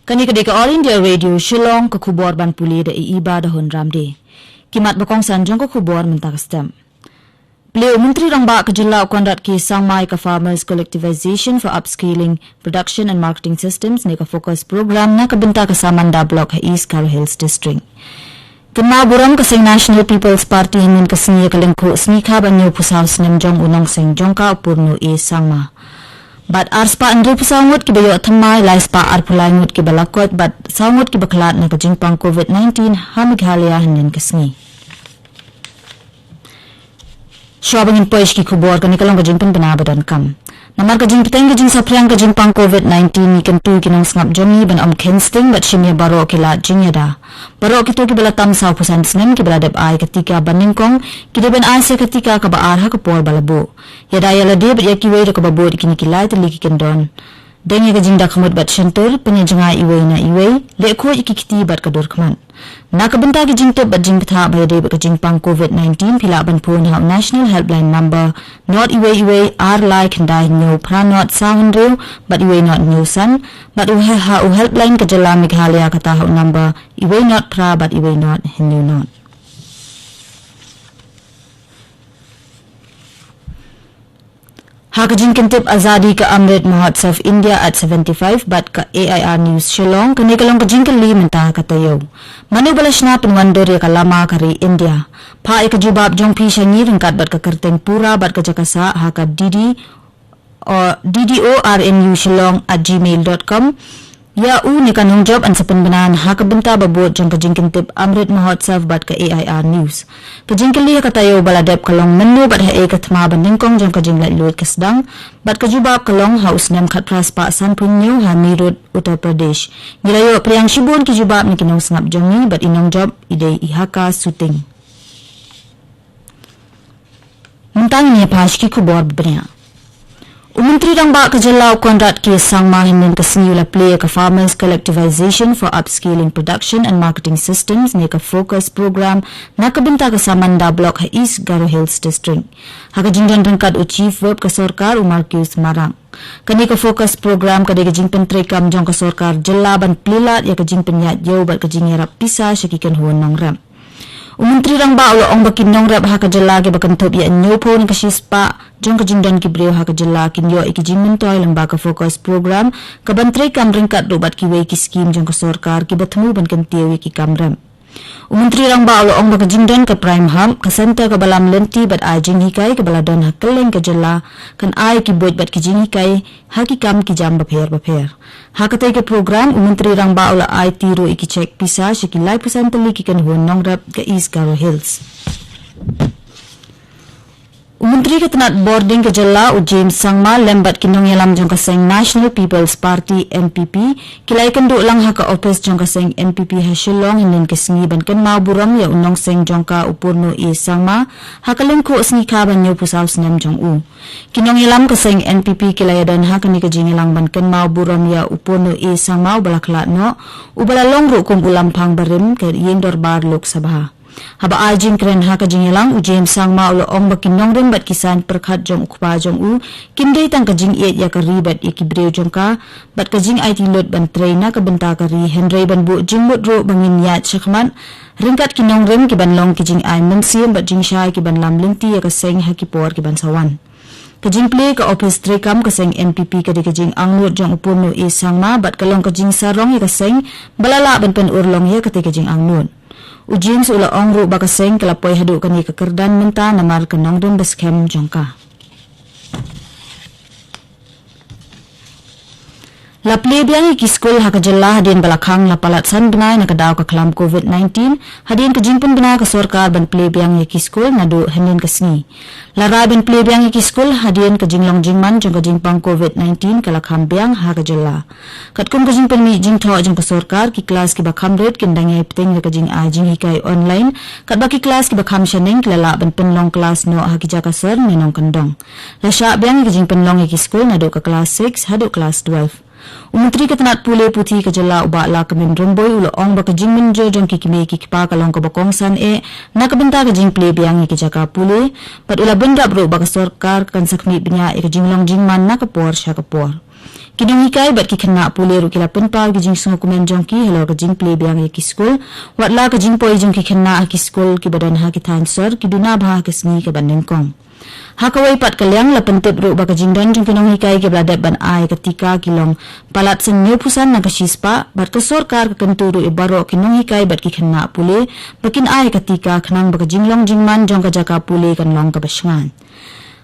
Kani kedeka All India Radio Shillong ke kubor ban puli da iba dahun ramde. Kimat bakong sanjong ke kubor mentah stem. Beliau Menteri Rangba Kejela Kondat ki Sangmai ke Farmers Collectivization for Upscaling Production and Marketing Systems ni ke fokus program na kebenta ke Samanda Block East Karo Hills District. Kena buram ke Sing National People's Party hingin ke seni ke lengku seni ka banyo pusau senem jong unong sing jongka upurno Sangma. Bat arspa andre pusangut ki bayo thamai laispa arpulangut ki balakot bat sangut ki baklat na kajingpang COVID-19 hamighalia hinin kesngi. Shobangin poish ki kubor ka nikalong kajingpang binabadan kam. Namar kajing piteng kajing sapriang kajingpang COVID-19 ni kentu kinong sngap jongi ban om kensting bat shimya baro ki la jingyada. Baro ki to ki balatam sa pusan sngem ki baladep ai ketika baningkong ki deben ai se ketika ka baar ha kapor balabo. Yada yala de bat yakiwei da ka babod kini kilai tali ki kendon. Dengi kajing da khamut bat shentur penyejenga iwei na iwei lekho ikikiti bat kadur kman. Nakabenta ki jingtep bat jingtha bayade bat kajingpang COVID-19 pila ban pun ha National Helpline Number not iwei ar like handai nyo pra not sawenrew bat iwei not newsan bat ha helpline Kejela Meghalaya kata ha number iwei not pra bat iwei not hindu not. Hakajing kentip Azadi ke Amrit Mahotsav India at 75 bat ke AIR News Shillong kani kalong kajing kali mentah katayo. Manu balashna penwandor ya kalama kari India. Pa ya kejubab jong pi shangi ringkat bat ke kerteng pura bat ke jakasa haka DDORNU Shillong at gmail.com. Ya ni kanong job an sa penbenan ha kabenta babot jong kajing kentip Amrit Mahotsav bat ke AIR News. Kajing kali katayo baladep kalong menu bat ha katma bandingkong jong kajing latluit kasdang bat kajubab kalong haus nem khat pras pa san punyo ha Mirut Uttar Pradesh. Gilayo priang shibun ki jubab ni kinong sngap jong ni bat inong job ide ihaka shooting. Mentang ni pash ki kubor benya. Menteri Rangba Kejela Kondat ki Sangma hinin keseni ula play ke Farmers Collectivization for Upscaling Production and Marketing Systems ni ke fokus program na kebenta ke Samanda Block East Karo Hills District. Haka jingdan rengkat Chief Whip ke Sorkar Umar Q Semarang. Kani ke fokus program ke jing pentri kam jong ke Sorkar Jela ban plilat ya ke jing penyat yo bat ke jing yarap pisah syakikan huan nong ram. Menteri Rangba ulo ong bakin nong rap haka jela ke bakan top ya nyopo ni kasispa jong kejingdan ki breu haka jela kinyo ikijing mentoy lembaga fokus program ke bantri kam ringkat robat ki wei ki skim jong ke Sorkar ki batmu ban kentiyo ki kamram. Menteri Rangba ulo ong bakajingdan ke Prime Hub ke center ke balam lenti bat ajing hikai ke baladon hakeleng ke jela kan ai ki buat bat kijing hikai haki kam ki jam bapher. Hakatai ke program Menteri Rangba ulo ai tiro iki cek pisa syakilai pusan teli ki kan huan nong rap ke East Karo Hills. Menteri Ketenat Boarding Kejela James Sangma lembat kinong yalam jong kaseng National People's Party NPP kilai kenduk lang haka office jong kaseng NPP Shillong hinin kesengi ban ken mau buram ya unong seng jongka upurno Sangma haka lengku sengi ka ban yo pusau senem jong u. Kinong yalam kaseng NPP kilai dan haka ni kejing yalang ban ken mau buram ya upurno Sangma balaklat no ubalalong rukum ulam pang barim ke yendor bar Lok Sabha. Haba ajing kren haka jing yalang James Sangma ulo ong bakin nong rin bat kisan perkhat jong ukpa jong u kimday tang kajing iet ya kari bat ya kibreu jong ka bat kajing IT lot ban traina ka benta kari Henry ban bu jing mudro bangin yat syakman ringkat kinong rin kiban long kijing ay memsiem bat jing syai kiban lam linti ya kaseng hakipor kiban sawan. Kajing play ka office trekam kaseng NPP ka di kajing angnut jong upurno Sangma bat kalong kajing sarong ya kaseng balala ban pen urlong ya kati kajing angnut. James ula ongru bakaseng kalapoy hadu kani kekerdan menta namar kenong dun baskem jongka. Lapli biang ki skul haka jela hadin balakang lapalat san benai na kadaw ka kelam COVID-19 hadin kejingpun benai ka Sorkar ban play biang ki skul nadu henin kesni. Larai ban play biang ki skul hadin kejinglong jingman jong kejingpang COVID-19 kalakam biang haka jela. Katkum kejingpun mi jingtho jong ka Sorkar ki kelas ki bakam red kendangai peteng ka jing ajing hikai online kat baki kelas ki bakam shaneng kelala ban penlong kelas no haki jakasar menong kendong. Lasya biang kejingpun long ki skul nadu ka kelas 6 hadu kelas 12. Menteri Ketenat Pule Putih Kejela ubak la kemin remboy ulo ong baka jing menjo jong kikime kikipa kalong kabakong san na kabenta ka jing play biang ikijaka Pule pat ula benda bro baka Sorkar kan sakmi binya ikijing long jing man na kapor sya kapor. Kinong hikay bat ki kena pule ru kila penpau ki jing sungu kumen jong ki hello ka jing play biang ki school watla ka jing poi jong ki kena ki school ki badan ha ki thansor ki duna bha ka sngi ka bandengkong hakawai pat kalyang la pentep ru ba ka jing dan jong kinong hikay ki bladat ban ai ketika kilong palat sing new pusan na ka sispa bat ka sorkar ka kenturu e baro kinong hikay bat ki kena pule bakin ai ketika khnang ba ka jing long jing man jong ka jaka pule kan long ka basngan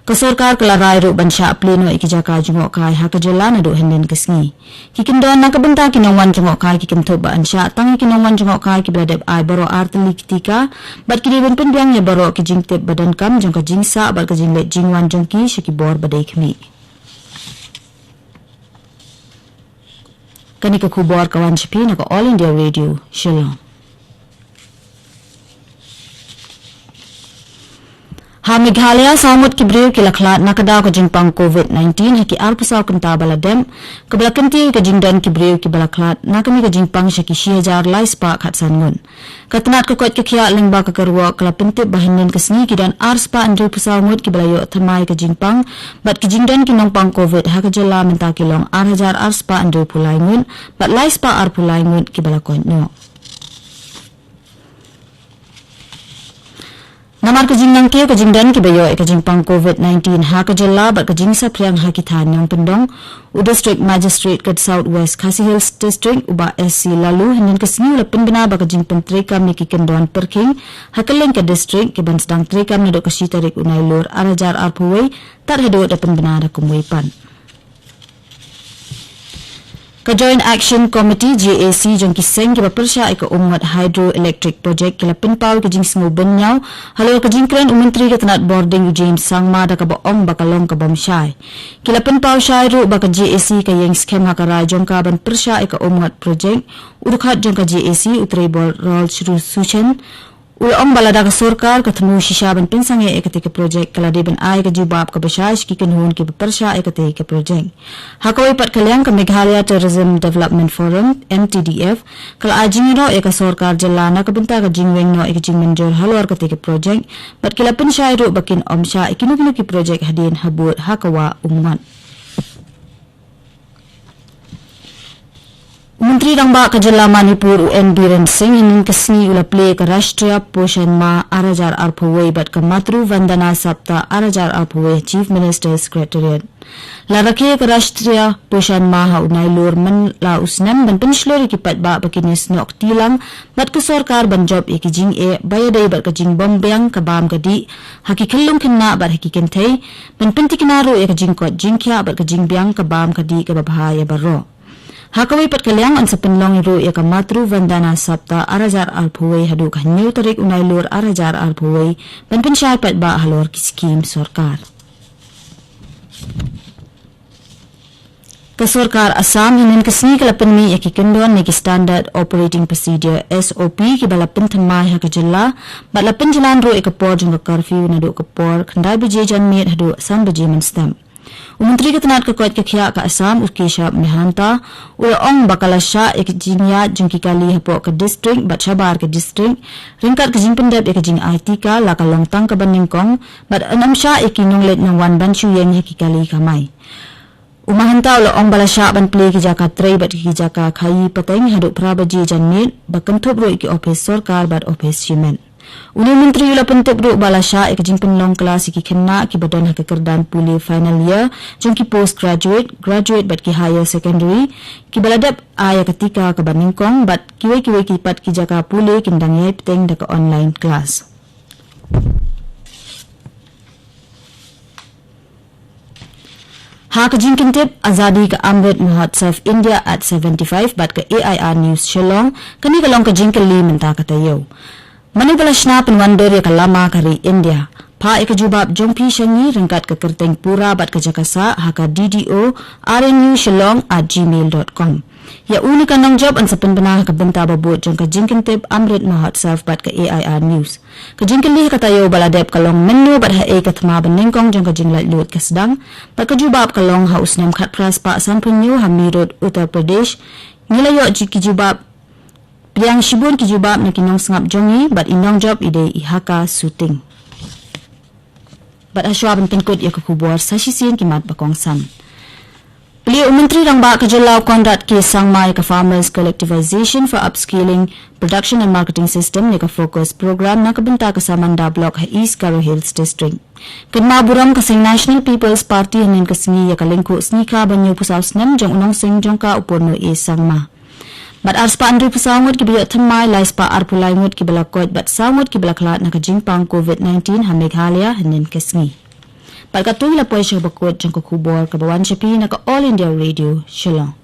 Kasorkar kelarai ru bansha pleno ikijaka jungok kai haka jelana do henden kesngi. Kikindon na kabenta kinongwan jungok kai kikinto ba ansha tangi kinongwan jungok kai kibladeb ai baro arteli ketika bat kiribun pun biang ya baro kijing tep badan kam jong ka jingsa bat ka jinglet jingwan jongki shikibor badai kemi. Kani ka kubor kawan shipi na ka All India Radio Shillong. Ha Meghalaya samut kibriu kilaklat nakadaw ka jingpang COVID-19 haki arpusaw kanta baladem kabalakanti ka jingdan kibriu kibalaklat nakami ka jingpang syaki 10,000 laispa khatsan ngun katanat ka kwat kakya lingba ka karwa kalapintip bahinin kasni kidan arspa andri pusaw ngut kibalayo thamai ka jingpang bat ki jingdan kinong pang COVID haka jala menta kilong 8,000 arspa andri pulai ngun bat laispa ar pulai ngut kibalakon no Namar ka jing nangke ka jing dan ki bayo ka jing pang COVID-19 ha ka jalla ba ka jing sa priang ha ki than yang pendong u district magistrate ka Southwest Khasi Hills district uba SC lalu hinin ka sini la penbina ba ka jing pentreka mi ki kendon perking ha ka leng ka district ki ban sedang treka na do ka sitarik unai lor arajar arpuwei tar hedo da penbina da kumwei pan Ka Joint Action Committee JAC jong kiseng ki bapersya ika umwat hydroelectric project kila pinpaw ka jing singu benyaw halo ka jing kren umentri ka tanat boarding James Sangma da ka baong bakalong ka bomsyai kila pinpaw syai ru ba ka JAC ka yang scam hakaray jong ka ban persya ika umwat project udukhat jong ka JAC utray bol rol suchen Ulong balada ka sorkar ka temu shishaban pinsange ekate ka project kala deben ai ka jubab ka bashash ki kanhun ki bersha ekate ka project hakawai pat kalyang ka Meghalaya Tourism Development Forum MTDF kala ajingiro eka sorkar jalana ka benta ka jingweng no eka jingmenjor halwar ka te ka project pat kila pinshay ro bakin omsha ikinukinu ki project hadin habut hakawa umuman Menteri Rangba Kajala Manipur UN Biren Singh hinin kasni ula play ka Rashtriya Poshan Ma Arajar Arpuwei bat ka Matru Vandana Sapta Arajar Arpuwei Chief Minister Secretariat. La rakhe ka Rashtriya Poshan Ma ha unai lor man la usnam ban penslori ki pat ba bakinis nok tilang bat ka sarkar ban job e ki jing e bayadai bat ka jing bombyang ka bam ka di haki khallung kinna bat haki kenthei ban pentiknaro e ka jing ko jingkya bat ka jing byang ka bam ka di ka babhaya baro. Hakawai pat kalyang an sa penlong iro ka Matru Vandana Sapta Arajar Arpuwei hadu ka new tarik unai lor Arajar Arpuwei ban pensyai pat ba halor ki skim sorkar. Ka sorkar Assam hinin kasni kala penmi ki kendon ni ki Standard Operating Procedure SOP ki bala penthamai ha ka jilla bat la penjalan ro ka por jong ka curfew na do ka por khandai beje jan met hadu sam beje man stam. Menteri Ketenat Kekwat Kekhia ka Assam Ukesha Mehanta ong bakalasya ek jinya jungki kali hapo ke district bat Shabar ke district ringkat ke jing pendep ek jing IT ka la ka longtang ka baningkong bat anamsya ek nunglet nang wan banchu yang heki kali kamai Umahanta ong balasya ban play ki jaka trei bat ki jaka khai pateng haduk prabaji janmit bakantop ro ki office sorkar bat office chimen Uni Menteri ula pentep ru balasya ek jing penlong kelas ki kena ki badan ha kekerdan puli final year jong ki postgraduate graduate bat ki higher secondary ki baladap aya ketika ka baningkong bat kiwe ki pat ki jaka puli kindang yai peteng da ka online class Ha ka jing kintip Azadi ka Amrit Mahotsav India at 75 bat ka AIR News Shillong kani ka long ka jing kali menta ka tayo Manipulashna penwandor ya kalama kari India. Pa ikajubab jongpi shangi ringkat ke kerteng pura bat ke jakasa haka DDO RNU Shillong at gmail.com. Ya uni kanang job an sapen benah ke benta babut jong ke jingkintip Amrit Mahotsav bat ke AIR News. Ke jingkili katayo baladep kalong menu bat hae kathma beningkong jong ke jinglat lut ke sedang. Bat kejubab kalong haus nem khat pras pa sampinyu Hamirut Uttar Pradesh. Nilayo jikijubab Priang shibun ki jubab na kinong sangap jongi bat inong job ide ihaka shooting. Bat aswa bentengkut ya kukubuar sa sisin kimat bakong san. Beliau Menteri Rangba Kejalaw Konrad K. Sangma ka Farmers Collectivization for Upscaling Production and Marketing System ni ka focus program na kabunta ka sa Manda Block East Garo Hills District. Kadmaburam kasing National People's Party hanin kasingi ya kalengko snika banyo pusausnan jang unong sing jang ka upon no E. Sangma. Bat ars pa andri pusangot kibiyo thamay lais pa arpulayngot kibalakot bat sangot kibalaklat na kajingpang COVID-19 ha Meghalaya hanin kasingi. Pagkatuloy na po siya bakod siyang kukubor kabawan siya naka All India Radio. Shalom.